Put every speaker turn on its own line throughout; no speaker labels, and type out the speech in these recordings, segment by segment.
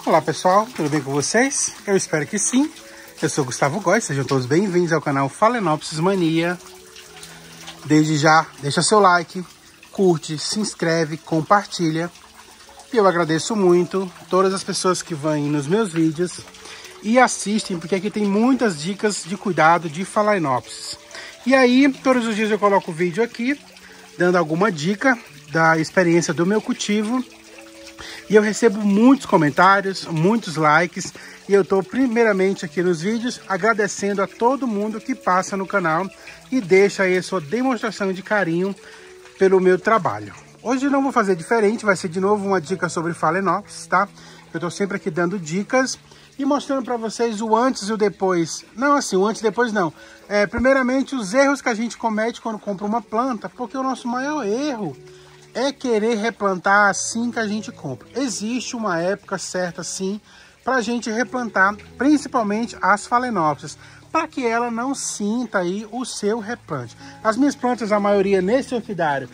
Olá pessoal, tudo bem com vocês? Eu espero que sim. Eu sou Gustavo Góes, sejam todos bem-vindos ao canal Phalaenopsis Mania. Desde já, deixa seu like, curte, se inscreve, compartilha. E eu agradeço muito todas as pessoas que vêm nos meus vídeos e assistem, porque aqui tem muitas dicas de cuidado de Phalaenopsis. E aí, todos os dias eu coloco o vídeo aqui, dando alguma dica da experiência do meu cultivo. E eu recebo muitos comentários, muitos likes. E eu estou primeiramente aqui nos vídeos agradecendo a todo mundo que passa no canal e deixa aí a sua demonstração de carinho pelo meu trabalho. Hoje eu não vou fazer diferente, vai ser de novo uma dica sobre Phalaenopsis, tá? Eu estou sempre aqui dando dicas e mostrando para vocês o antes e o depois. Não assim, o antes e depois não. Primeiramente os erros que a gente comete quando compra uma planta, porque o nosso maior erro é querer replantar assim que a gente compra. Existe uma época certa sim para a gente replantar, principalmente as Phalaenopsis, para que ela não sinta aí o seu replante. As minhas plantas, a maioria nesse orquidário,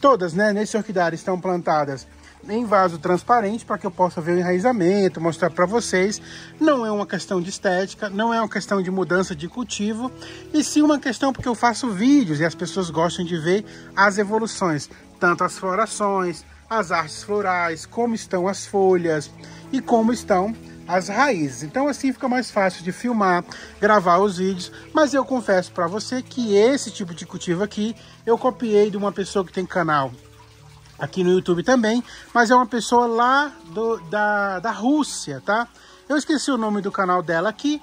todas, né, nesse orquidário estão plantadas em vaso transparente para que eu possa ver o enraizamento, mostrar para vocês. Não é uma questão de estética, não é uma questão de mudança de cultivo, e sim uma questão porque eu faço vídeos e as pessoas gostam de ver as evoluções, tanto as florações, as artes florais, como estão as folhas e como estão as raízes. Então assim fica mais fácil de filmar, gravar os vídeos, mas eu confesso para você que esse tipo de cultivo aqui eu copiei de uma pessoa que tem canal aqui no YouTube também, mas é uma pessoa lá da Rússia, tá? Eu esqueci o nome do canal dela aqui,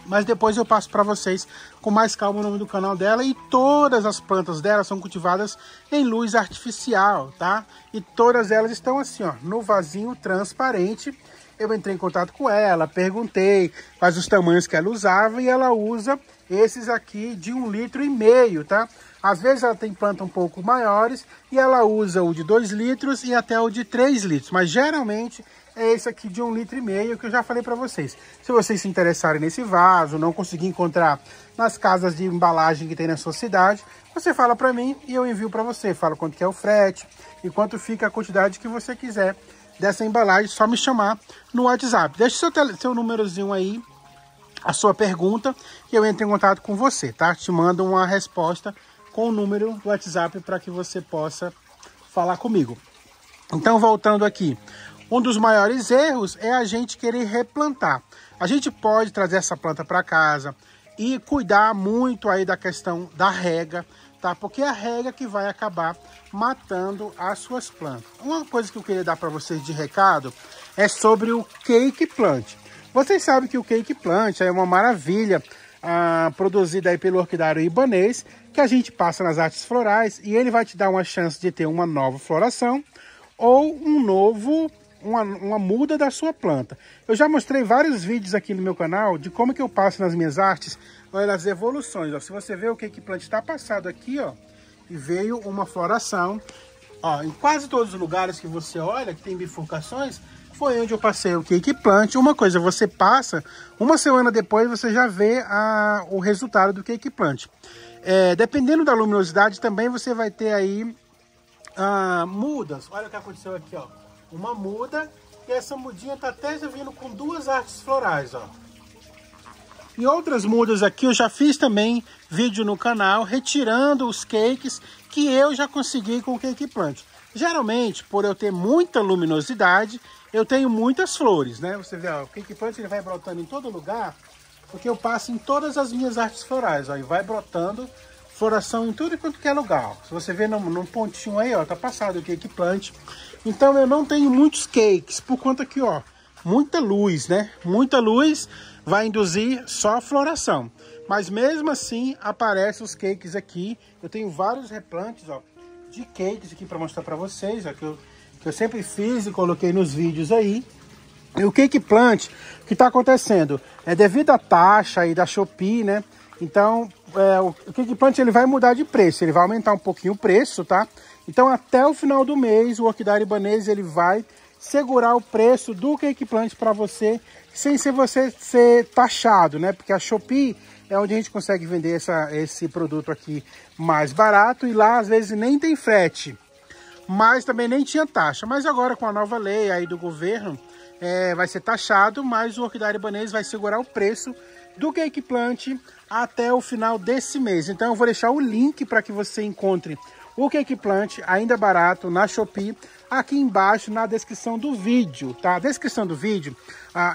mas depois eu passo para vocês com mais calma o nome do canal dela. E todas as plantas dela são cultivadas em luz artificial, tá? E todas elas estão assim, ó, no vasinho transparente. Eu entrei em contato com ela, perguntei quais os tamanhos que ela usava e ela usa esses aqui de 1,5 litro, tá? Às vezes ela tem planta um pouco maiores e ela usa o de 2 litros e até o de 3 litros, mas geralmente é esse aqui de 1,5 litro que eu já falei para vocês. Se vocês se interessarem nesse vaso, não conseguir encontrar nas casas de embalagem que tem na sua cidade, você fala para mim e eu envio para você. Fala quanto que é o frete e quanto fica a quantidade que você quiser dessa embalagem, só me chamar no WhatsApp. Deixe seu númerozinho aí, a sua pergunta, e eu entro em contato com você, tá? Te mando uma resposta com o número do WhatsApp para que você possa falar comigo. Então, voltando aqui, um dos maiores erros é a gente querer replantar. A gente pode trazer essa planta para casa e cuidar muito aí da questão da rega, tá? Porque é a rega que vai acabar matando as suas plantas. Uma coisa que eu queria dar para vocês de recado é sobre o cake plant. Vocês sabem que o cake plant é uma maravilha produzida aí pelo orquidário ibanês, que a gente passa nas artes florais e ele vai te dar uma chance de ter uma nova floração ou uma muda da sua planta. Eu já mostrei vários vídeos aqui no meu canal de como que eu passo nas minhas artes, olha as evoluções, ó. Se você vê o cake plant está passado aqui, ó, e veio uma floração, ó, em quase todos os lugares que você olha, que tem bifurcações, foi onde eu passei o cake plant. Uma coisa, você passa, uma semana depois você já vê o resultado do cake plant. Dependendo da luminosidade também você vai ter aí mudas. Olha o que aconteceu aqui, ó. Uma muda, e essa mudinha tá até já vindo com 2 artes florais, ó. E outras mudas aqui eu já fiz também vídeo no canal retirando os cakes que eu já consegui com o cake plant. Geralmente, por eu ter muita luminosidade, eu tenho muitas flores, né? Você vê, ó, o cake plant ele vai brotando em todo lugar, porque eu passo em todas as minhas artes florais, ó, e vai brotando floração em tudo quanto que é lugar. Ó. Se você ver no pontinho aí, ó, tá passado o cake plant. Então eu não tenho muitos cakes, por conta que, ó, muita luz, né? Muita luz vai induzir só a floração. Mas mesmo assim, aparecem os cakes aqui. Eu tenho vários replantes, ó, de cakes aqui para mostrar para vocês, ó, que eu sempre fiz e coloquei nos vídeos aí. E o cake plant, o que está acontecendo? É devido à taxa aí da Shopee, né? Então, o cake plant ele vai mudar de preço, ele vai aumentar um pouquinho o preço, tá? Então, até o final do mês, o orquidário ibanês ele vai segurar o preço do cake plant para você, sem você ser taxado, né? Porque a Shopee é onde a gente consegue vender esse produto aqui mais barato, e lá às vezes nem tem frete, mas também nem tinha taxa. Mas agora com a nova lei aí do governo, vai ser taxado, mas o Orquidária Ibanez vai segurar o preço do Cake Plant até o final desse mês. Então eu vou deixar o link para que você encontre o Cake Plant ainda barato na Shopee aqui embaixo na descrição do vídeo, tá? A descrição do vídeo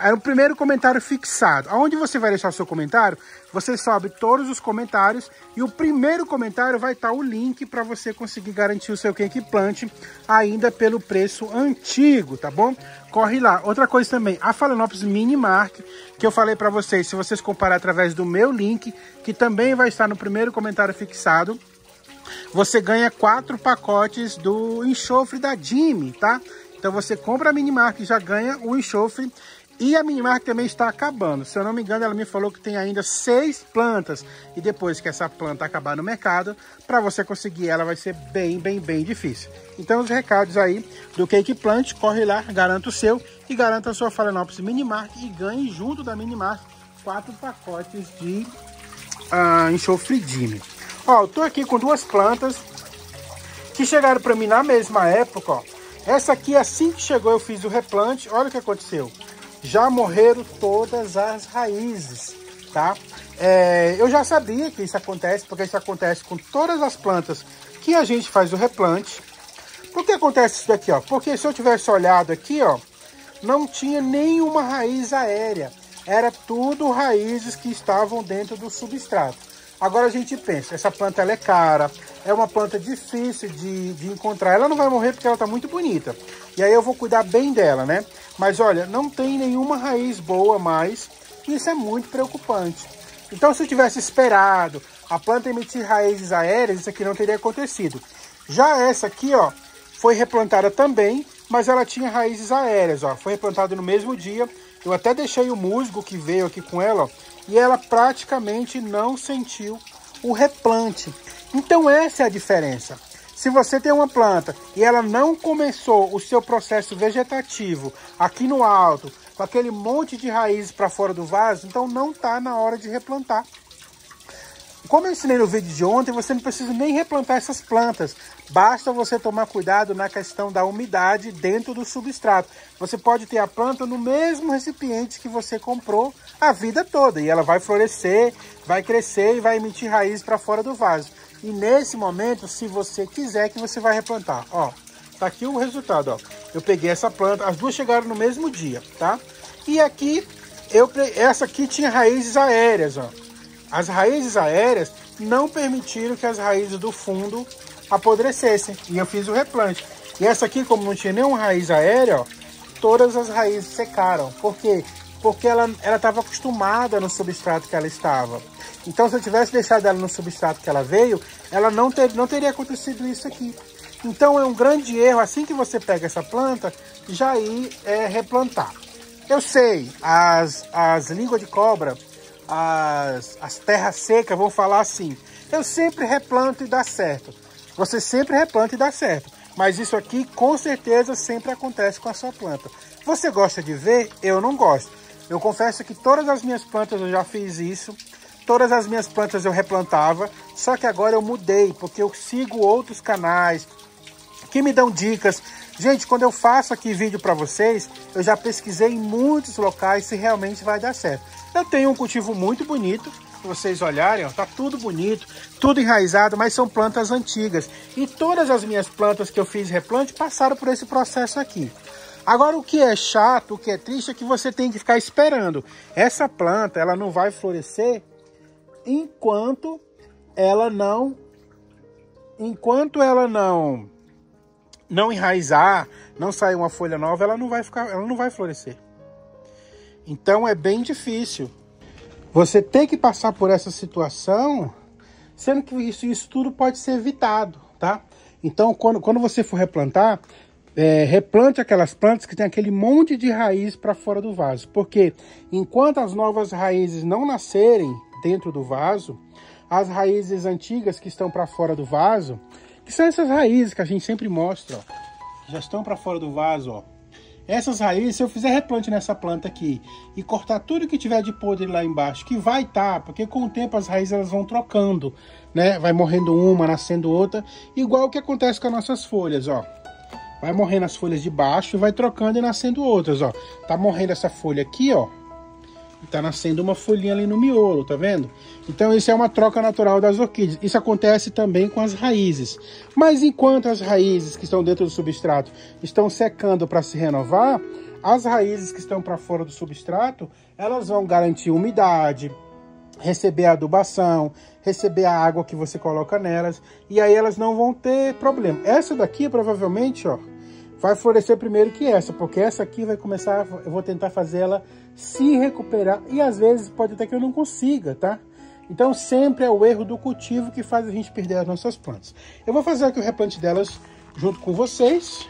é o primeiro comentário fixado. Onde você vai deixar o seu comentário, você sobe todos os comentários e o primeiro comentário vai estar o link para você conseguir garantir o seu Cake Plant ainda pelo preço antigo, tá bom? Corre lá. Outra coisa também, a Phalaenopsis Mini Mark, que eu falei para vocês, se vocês comprarem através do meu link, que também vai estar no primeiro comentário fixado, você ganha 4 pacotes do enxofre da Jimmy, tá? Então você compra a Minimark e já ganha o enxofre. E a Minimark também está acabando. Se eu não me engano, ela me falou que tem ainda 6 plantas. E depois que essa planta acabar no mercado, para você conseguir ela vai ser bem difícil. Então os recados aí do Cake Plant, corre lá, garanta o seu e garanta a sua Phalaenopsis Minimark e ganhe junto da Minimark 4 pacotes de enxofre Jimmy. Ó, eu tô aqui com 2 plantas que chegaram para mim na mesma época, ó. Essa aqui, assim que chegou, eu fiz o replante. Olha o que aconteceu. Já morreram todas as raízes, tá? Eu já sabia que isso acontece, porque isso acontece com todas as plantas que a gente faz o replante. Por que acontece isso daqui, ó? Porque se eu tivesse olhado aqui, ó, não tinha nenhuma raiz aérea. Era tudo raízes que estavam dentro do substrato. Agora a gente pensa, essa planta ela é cara, é uma planta difícil de encontrar. Ela não vai morrer porque ela está muito bonita. E aí eu vou cuidar bem dela, né? Mas olha, não tem nenhuma raiz boa mais. E isso é muito preocupante. Então se eu tivesse esperado a planta emitir raízes aéreas, isso aqui não teria acontecido. Já essa aqui, ó, foi replantada também, mas ela tinha raízes aéreas, ó. Foi replantada no mesmo dia. Eu até deixei o musgo que veio aqui com ela, ó. E ela praticamente não sentiu o replante. Então essa é a diferença. Se você tem uma planta e ela não começou o seu processo vegetativo aqui no alto, com aquele monte de raízes para fora do vaso, então não está na hora de replantar. Como eu ensinei no vídeo de ontem, você não precisa nem replantar essas plantas. Basta você tomar cuidado na questão da umidade dentro do substrato. Você pode ter a planta no mesmo recipiente que você comprou a vida toda. E ela vai florescer, vai crescer e vai emitir raízes para fora do vaso. E nesse momento, se você quiser, que você vai replantar. Ó, tá aqui o resultado, ó. Eu peguei essa planta, as duas chegaram no mesmo dia, tá? E aqui, essa aqui tinha raízes aéreas, ó. As raízes aéreas não permitiram que as raízes do fundo apodrecessem. E eu fiz o replante. E essa aqui, como não tinha nenhuma raiz aérea, ó, todas as raízes secaram. Por quê? Porque ela estava acostumada no substrato que ela estava. Então, se eu tivesse deixado ela no substrato que ela veio, ela não teria acontecido isso aqui. Então, é um grande erro, assim que você pega essa planta, já ir replantar. Eu sei, as línguas de cobra, as terras secas vão falar assim: eu sempre replanto e dá certo. Você sempre replanta e dá certo. Mas isso aqui, com certeza, sempre acontece com a sua planta. Você gosta de ver? Eu não gosto. Eu confesso que todas as minhas plantas eu já fiz isso. Todas as minhas plantas eu replantava. Só que agora eu mudei, porque eu sigo outros canais que me dão dicas. Gente, quando eu faço aqui vídeo para vocês, eu já pesquisei em muitos locais se realmente vai dar certo. Eu tenho um cultivo muito bonito, se vocês olharem, ó, tá tudo bonito, tudo enraizado, mas são plantas antigas. E todas as minhas plantas que eu fiz replante passaram por esse processo aqui. Agora, o que é chato, o que é triste, é que você tem que ficar esperando. Essa planta, ela não vai florescer enquanto ela não enraizar, não sair uma folha nova, ela não vai florescer. Então é bem difícil. Você tem que passar por essa situação, sendo que isso tudo pode ser evitado, tá? Então, quando você for replantar, replante aquelas plantas que tem aquele monte de raiz para fora do vaso. Porque enquanto as novas raízes não nascerem dentro do vaso, as raízes antigas que estão para fora do vaso, que são essas raízes que a gente sempre mostra, ó, que já estão para fora do vaso, ó. Essas raízes, se eu fizer replante nessa planta aqui e cortar tudo que tiver de podre lá embaixo, que vai estar, porque com o tempo as raízes elas vão trocando, né? Vai morrendo uma, nascendo outra, igual o que acontece com as nossas folhas, ó. Vai morrendo as folhas de baixo e vai trocando e nascendo outras, ó. Tá morrendo essa folha aqui, ó. E tá nascendo uma folhinha ali no miolo, tá vendo? Então isso é uma troca natural das orquídeas. Isso acontece também com as raízes. Mas enquanto as raízes que estão dentro do substrato estão secando para se renovar, as raízes que estão para fora do substrato, elas vão garantir umidade, receber a adubação, receber a água que você coloca nelas, e aí elas não vão ter problema. Essa daqui provavelmente, ó, vai florescer primeiro que essa, porque essa aqui vai começar, eu vou tentar fazer ela se recuperar, e às vezes pode até que eu não consiga, tá? Então sempre é o erro do cultivo que faz a gente perder as nossas plantas. Eu vou fazer aqui o replante delas junto com vocês,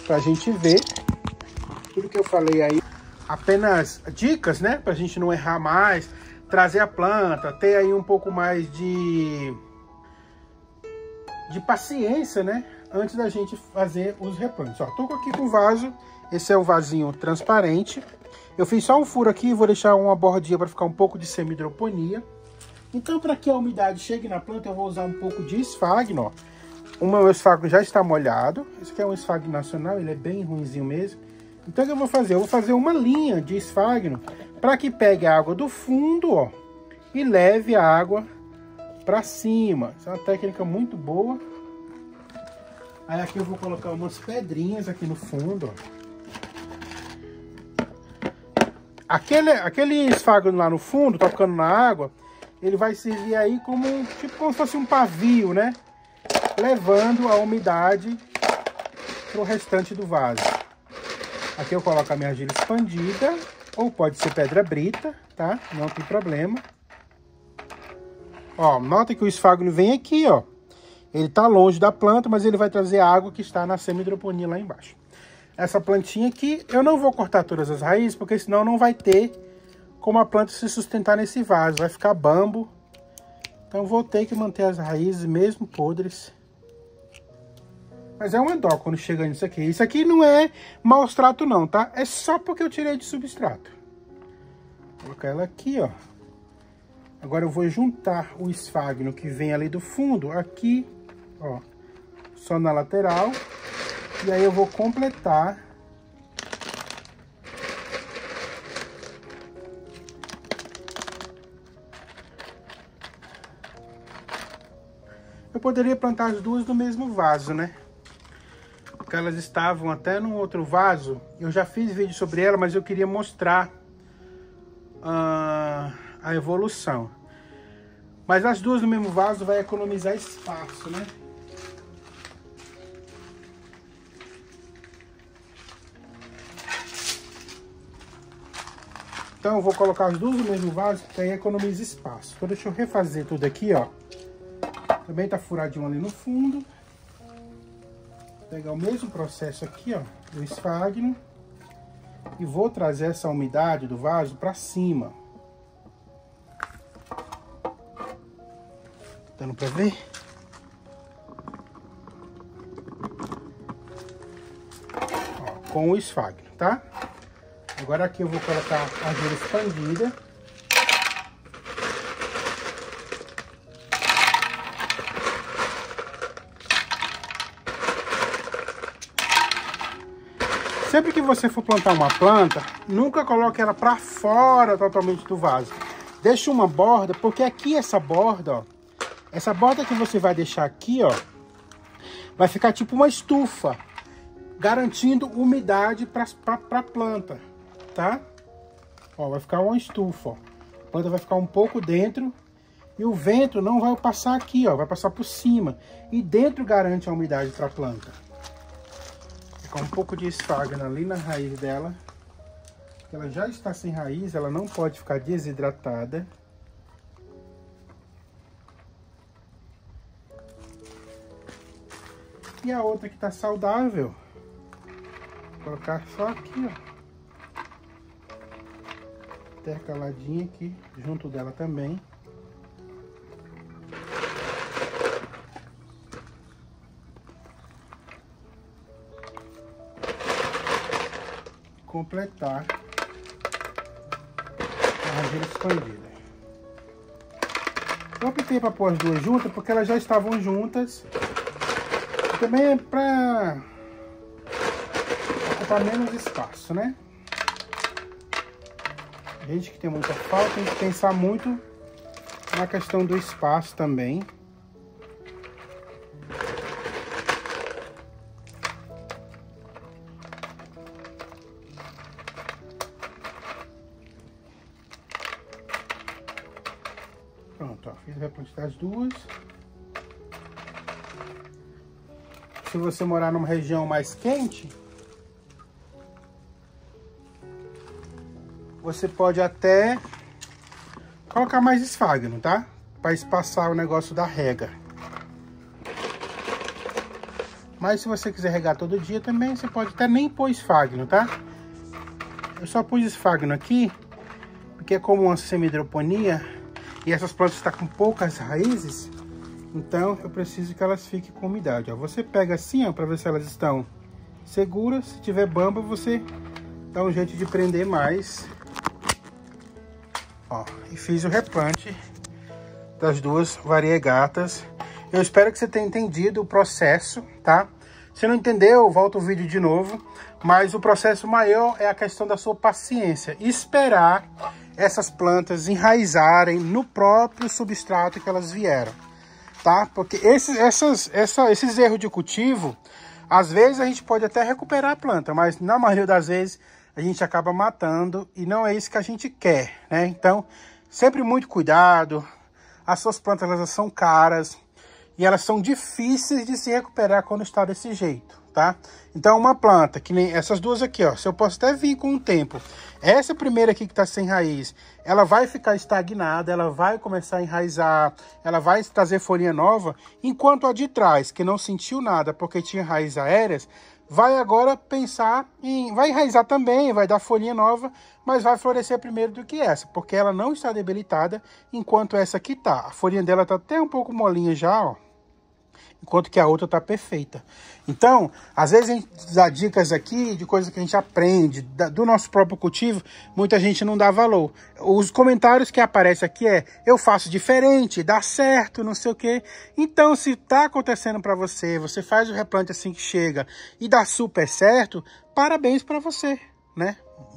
pra gente ver tudo que eu falei aí. Apenas dicas, né, pra gente não errar mais, trazer a planta, ter aí um pouco mais de paciência, né, antes da gente fazer os replantes. Ó, tô aqui com o vaso, esse é o vasinho transparente. Eu fiz só um furo aqui, vou deixar uma bordinha para ficar um pouco de semi-hidroponia. Então, para que a umidade chegue na planta, eu vou usar um pouco de esfagno, ó. O meu esfagno já está molhado. Esse aqui é um esfagno nacional, ele é bem ruinzinho mesmo. Então, o que eu vou fazer? Eu vou fazer uma linha de esfagno para que pegue a água do fundo, ó, e leve a água para cima. Essa é uma técnica muito boa. Aí aqui eu vou colocar umas pedrinhas aqui no fundo, ó. Aquele esfagno lá no fundo, tocando na água, ele vai servir aí como, tipo, como se fosse um pavio, né? Levando a umidade para o restante do vaso. Aqui eu coloco a minha argila expandida, ou pode ser pedra brita, tá? Não tem problema. Ó, nota que o esfagno vem aqui, ó. Ele tá longe da planta, mas ele vai trazer a água que está na semi-hidroponia lá embaixo. Essa plantinha aqui, eu não vou cortar todas as raízes, porque senão não vai ter como a planta se sustentar nesse vaso. Vai ficar bambo. Então vou ter que manter as raízes mesmo podres. Mas é uma dó quando chega nisso aqui. Isso aqui não é maus trato não, tá? É só porque eu tirei de substrato. Vou colocar ela aqui, ó. Agora eu vou juntar o esfagno que vem ali do fundo, aqui, ó. Só na lateral. E aí eu vou completar eu poderia plantar as duas no mesmo vaso, né? Porque elas estavam até num outro vaso. Eu já fiz vídeo sobre ela, mas eu queria mostrar a evolução. Mas as duas no mesmo vaso vai economizar espaço, né? Então eu vou colocar as duas no mesmo vaso, que aí economiza espaço. Então deixa eu refazer tudo aqui, ó. Também tá furadinho ali no fundo. Vou pegar o mesmo processo aqui, ó, do esfagno. E vou trazer essa umidade do vaso para cima. Dando para ver? Ó, com o esfagno, tá? Agora aqui eu vou colocar a argila expandida. Sempre que você for plantar uma planta, nunca coloque ela para fora totalmente do vaso. Deixa uma borda, porque aqui essa borda, ó, essa borda que você vai deixar aqui, ó, vai ficar tipo uma estufa, garantindo umidade para a planta. Tá? Ó, vai ficar uma estufa, ó. A planta vai ficar um pouco dentro e o vento não vai passar aqui, ó, vai passar por cima. E dentro garante a umidade para a planta. Vou colocar um pouco de esfagno ali na raiz dela. Ela já está sem raiz, ela não pode ficar desidratada. E a outra que está saudável, vou colocar só aqui, ó. Intercaladinha aqui, junto dela também. Completar a argila expandida. Eu optei para pôr as duas juntas porque elas já estavam juntas. E também é para ocupar menos espaço, né? A gente que tem muita falta, tem que pensar muito na questão do espaço também. Pronto, ó, fiz a replante das duas. Se você morar numa região mais quente, você pode até colocar mais esfagno, tá? Para espaçar o negócio da rega. Mas se você quiser regar todo dia também, você pode até nem pôr esfagno, tá? Eu só pus esfagno aqui, porque é como uma semi-hidroponia e essas plantas estão com poucas raízes, então eu preciso que elas fiquem com umidade. Ó, você pega assim, ó, para ver se elas estão seguras. Se tiver bamba, você dá um jeito de prender mais. Ó, e fiz o replante das duas variegatas. Eu espero que você tenha entendido o processo, tá? Se não entendeu, volta o vídeo de novo. Mas o processo maior é a questão da sua paciência. Esperar essas plantas enraizarem no próprio substrato que elas vieram, tá? Porque esses erros de cultivo, às vezes a gente pode até recuperar a planta, mas na maioria das vezes a gente acaba matando e não é isso que a gente quer, né? Então, sempre muito cuidado. As suas plantas, elas são caras e elas são difíceis de se recuperar quando está desse jeito, tá? Então, uma planta, que nem essas duas aqui, ó, se eu posso até vir com o tempo, essa primeira aqui que tá sem raiz, ela vai ficar estagnada, ela vai começar a enraizar, ela vai trazer folhinha nova, enquanto a de trás, que não sentiu nada porque tinha raízes aéreas, vai agora pensar em... vai enraizar também, vai dar folhinha nova, mas vai florescer primeiro do que essa, porque ela não está debilitada, enquanto essa aqui tá. A folhinha dela tá até um pouco molinha já, ó, enquanto que a outra tá perfeita. Então, às vezes a gente dá dicas aqui de coisas que a gente aprende do nosso próprio cultivo, muita gente não dá valor. Os comentários que aparecem aqui é: eu faço diferente, dá certo, não sei o quê. Então, se tá acontecendo para você, você faz o replante assim que chega e dá super certo, parabéns para você, né?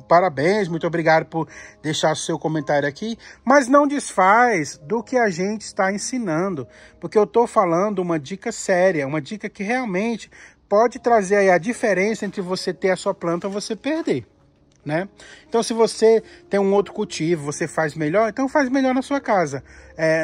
Parabéns, muito obrigado por deixar o seu comentário aqui, mas não desfaz do que a gente está ensinando, porque eu estou falando uma dica séria, uma dica que realmente pode trazer aí a diferença entre você ter a sua planta ou você perder, né? Então, se você tem um outro cultivo, você faz melhor, então faz melhor na sua casa.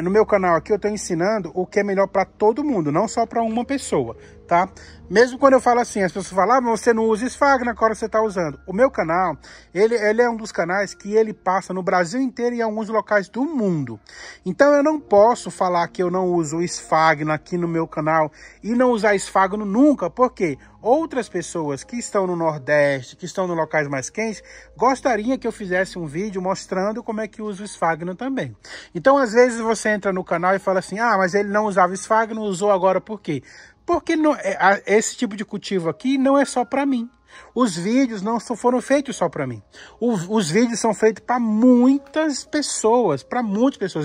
No meu canal aqui eu estou ensinando o que é melhor para todo mundo, não só para uma pessoa, tá? Mesmo quando eu falo assim, as pessoas falam: ah, mas você não usa esfagno, agora você está usando. O meu canal, ele é um dos canais que ele passa no Brasil inteiro e em alguns locais do mundo. Então eu não posso falar que eu não uso esfagno aqui no meu canal e não usar esfagno nunca, porque outras pessoas que estão no Nordeste, que estão em locais mais quentes, gostariam que eu fizesse um vídeo mostrando como é que usa o esfagno também. Então, às vezes você entra no canal e fala assim: ah, mas ele não usava esfagno, usou agora por quê? Porque esse tipo de cultivo aqui não é só para mim. Os vídeos não foram feitos só para mim. Os vídeos são feitos para muitas pessoas,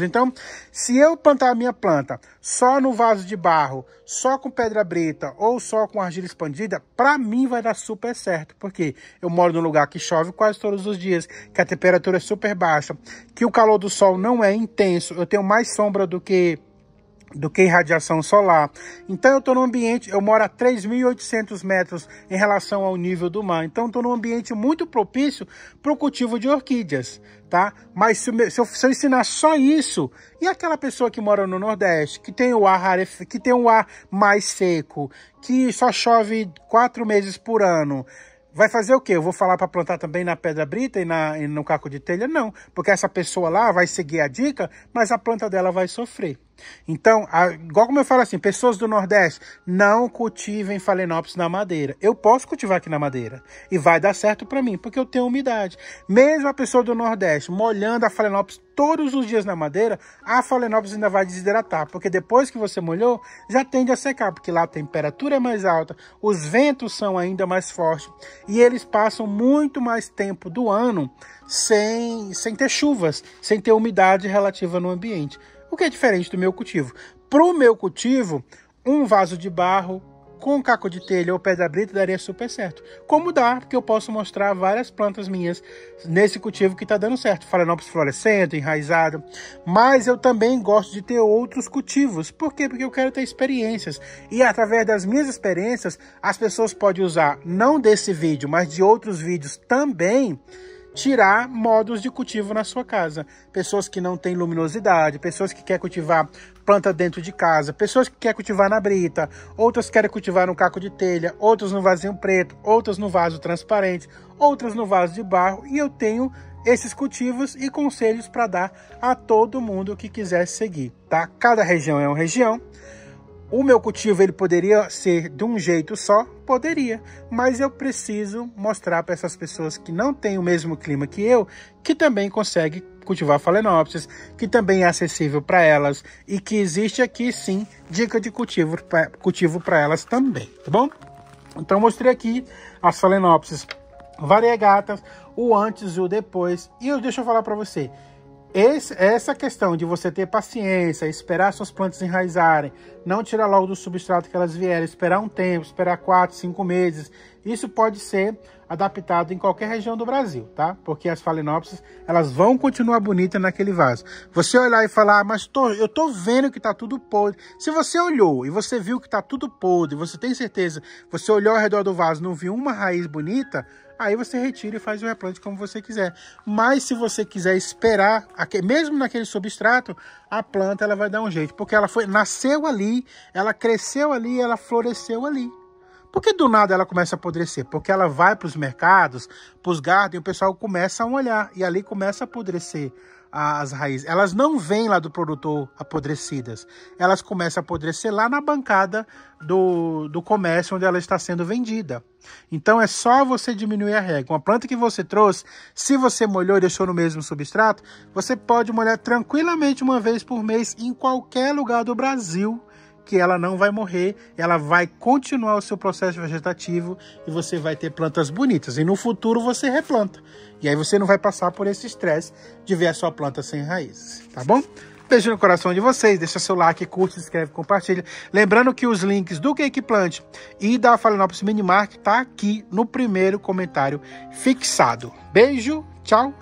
Então, se eu plantar a minha planta só no vaso de barro, só com pedra brita ou só com argila expandida, para mim vai dar super certo. Porque eu moro num lugar que chove quase todos os dias, que a temperatura é super baixa, que o calor do sol não é intenso, eu tenho mais sombra do que irradiação solar. Então eu estou num ambiente, eu moro a 3.800 metros em relação ao nível do mar. Então eu estou num ambiente muito propício para o cultivo de orquídeas, tá? Mas se eu ensinar só isso, e aquela pessoa que mora no Nordeste, que tem o ar mais seco, que só chove 4 meses por ano, vai fazer o quê? Eu vou falar para plantar também na pedra brita e no caco de telha? Não, porque essa pessoa lá vai seguir a dica, mas a planta dela vai sofrer. Então, igual como eu falo assim, pessoas do Nordeste, não cultivem Phalaenopsis na madeira. Eu posso cultivar aqui na madeira e vai dar certo para mim, porque eu tenho umidade. Mesmo a pessoa do Nordeste molhando a Phalaenopsis todos os dias na madeira, a Phalaenopsis ainda vai desidratar, porque depois que você molhou, já tende a secar, porque lá a temperatura é mais alta, os ventos são ainda mais fortes e eles passam muito mais tempo do ano sem ter chuvas, sem ter umidade relativa no ambiente. O que é diferente do meu cultivo? Para o meu cultivo, um vaso de barro com caco de telha ou pedra brita daria super certo. Como dá, porque eu posso mostrar várias plantas minhas nesse cultivo que está dando certo. Phalaenopsis florescente, enraizado. Mas eu também gosto de ter outros cultivos. Por quê? Porque eu quero ter experiências. E através das minhas experiências, as pessoas podem usar, não desse vídeo, mas de outros vídeos também, tirar modos de cultivo na sua casa. Pessoas que não têm luminosidade, pessoas que querem cultivar planta dentro de casa, pessoas que querem cultivar na brita, outras querem cultivar no caco de telha, outras no vasinho preto, outras no vaso transparente, outras no vaso de barro. E eu tenho esses cultivos e conselhos para dar a todo mundo que quiser seguir, tá? Cada região é uma região. O meu cultivo ele poderia ser de um jeito só? Poderia, mas eu preciso mostrar para essas pessoas que não têm o mesmo clima que eu, que também conseguem cultivar Phalaenopsis, que também é acessível para elas e que existe aqui sim dica de cultivo para elas também, tá bom? Então mostrei aqui as Phalaenopsis variegatas, o antes e o depois. E deixa eu falar para você, essa questão de você ter paciência, esperar suas plantas enraizarem, não tirar logo do substrato que elas vierem, esperar um tempo, esperar 4, 5 meses, isso pode ser adaptado em qualquer região do Brasil, tá? Porque as Phalaenopsis, elas vão continuar bonitas naquele vaso. Você olhar e falar, mas eu tô vendo que tá tudo podre. Se você olhou e você viu que tá tudo podre, você tem certeza, você olhou ao redor do vaso e não viu uma raiz bonita, aí você retira e faz o replante como você quiser. Mas se você quiser esperar, mesmo naquele substrato, a planta ela vai dar um jeito. Porque ela nasceu ali, ela cresceu ali, ela floresceu ali. Por que do nada ela começa a apodrecer? Porque ela vai para os mercados, para os gardens, e o pessoal começa a olhar. E ali começa a apodrecer as raízes. Elas não vêm lá do produtor apodrecidas. Elas começam a apodrecer lá na bancada do comércio onde ela está sendo vendida. Então é só você diminuir a rega. Uma planta que você trouxe, se você molhou e deixou no mesmo substrato, você pode molhar tranquilamente uma vez por mês em qualquer lugar do Brasil, que ela não vai morrer, ela vai continuar o seu processo vegetativo e você vai ter plantas bonitas. E no futuro você replanta. E aí você não vai passar por esse estresse de ver a sua planta sem raízes, tá bom? Beijo no coração de vocês, deixa seu like, curte, se inscreve, compartilha. Lembrando que os links do Cake Plant e da Phalaenopsis Mini Market tá aqui no primeiro comentário fixado. Beijo, tchau!